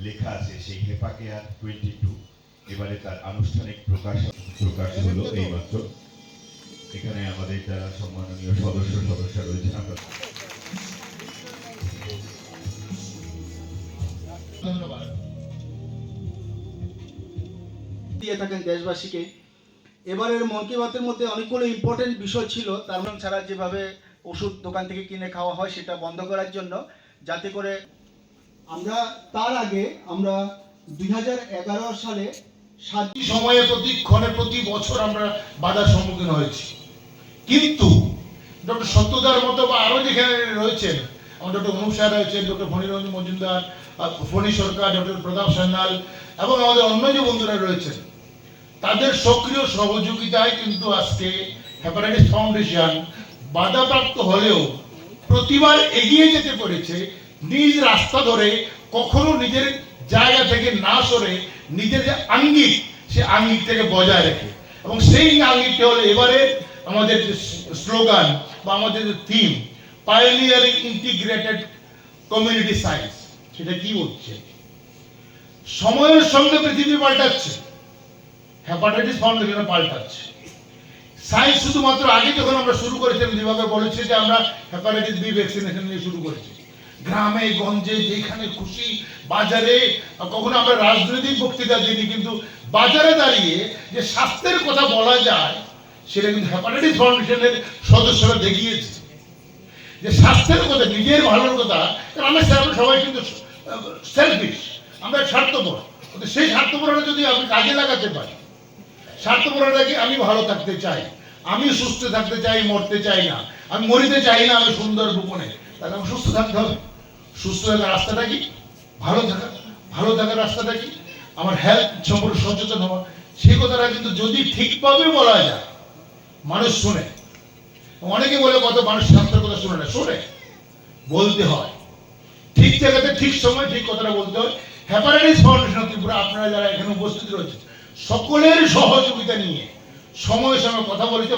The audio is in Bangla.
লেখা আছে সেই হেপা কেয়ার 22 এবারে তার আনুষ্ঠানিক প্রকাশ হলো এইমাত্র। এখানে আমাদের যারা সম্মাননীয় সদস্য রয়েছেন আমরা ধন্যবাদ দিয়ে থাকেন দেশবাসীকে। এবারের মন কি বাতের মধ্যে অনেকগুলো ইম্পর্টেন্ট বিষয় ছিল, তার মধ্যে ছাড়া যেভাবে ওষুধ দোকান থেকে কিনে খাওয়া হয় সেটা বন্ধ করার জন্য, যাতে করে আমরা তার আগে আমরা 2011 সালে সময়ে প্রতিক্ষণে প্রতি বছর আমরা বাধার সম্মুখীন হয়েছি, কিন্তু ডক্টর সত্যদার মতো বা আরো যেখানে রয়েছেন, আমার ডক্টর অনুপ স্যার রয়েছেন, ডক্টর ফণীরঞ্জন মজুমদার, ফণী সরকার, ডক্টর প্রতাপ সান্যাল এবং আমাদের অন্য যে বন্ধুরা রয়েছেন, তাদের সক্রিয় সহযোগিতায় কিন্তু আজকে হেপাটাইটিস ফাউন্ডেশন বাধাপ্রাপ্ত হলেও প্রতিবার এগিয়ে যেতে পেরেছে, নিজ রাস্তা ধরে, কখনো নিজের জায়গা থেকে না সরে নিজের যে আঙ্গিক সে আঙ্গিকটাকে বজায় রেখে, এবং সেই আঙ্গিকটা হলো এবারে আমাদের যে স্লোগান বা আমাদের যে theme, pioneering integrated community science. সেটা কি হচ্ছে? সময়ের সঙ্গে পৃথিবী পাল্টাচ্ছে, হেপাটাইটিস ফাউন্ডেশন পাল্টাচ্ছে। সায়েন্স শুধুমাত্র আগে যখন আমরা শুরু করেছিলাম, যেভাবে বলেছে যে আমরা হেপাটাইটিস বি ভ্যাকসিনেশন নিয়ে শুরু করেছি, গ্রামে গঞ্জে যেখানে খুশি, বাজারে, কখনো আমরা রাজনৈতিক বক্তৃতা দিইনি, কিন্তু বাজারে দাঁড়িয়ে যে স্বাস্থ্যের কথা বলা যায় সেটা কিন্তু হেপাটাইটিস ফাউন্ডেশনের সদস্যরা দেখিয়েছে যে স্বাস্থ্যের কথা, নিজের ভালোর কথা। আমরা সবাই কিন্তু সেলফিশ, আমরা স্বার্থপর, সেই স্বার্থপরতা যদি আমি কাজে লাগাতে পারি, স্বার্থপরতাকে আমি ভালো থাকতে চাই, আমি সুস্থ থাকতে চাই, মরতে চাই না, আমি মরিতে চাই না, আমি সুন্দর গোপনে, তাহলে আমি সুস্থ থাকতে হবে। সুস্থ থাকার রাস্তাটা কি? ভালো থাকার রাস্তাটা কি? আমার হেলথ সম্পর্কে সচেতন হওয়া। সেই কথাটা কিন্তু যদি ঠিকভাবে বলা যায়, মানুষ শুনে। অনেকে বলে কত মানুষ স্বাস্থ্যের কথা শুনে না, শুনে, বলতে হয়, ঠিক জায়গাতে ঠিক সময় ঠিক কথাটা বলতে হয়। হেপাটাইটিস ফাউন্ডেশন ত্রিপুরা, আপনারা যারা এখানে উপস্থিত রয়েছে, সকলের সহযোগিতা নিয়ে সময় কথা বলেছে।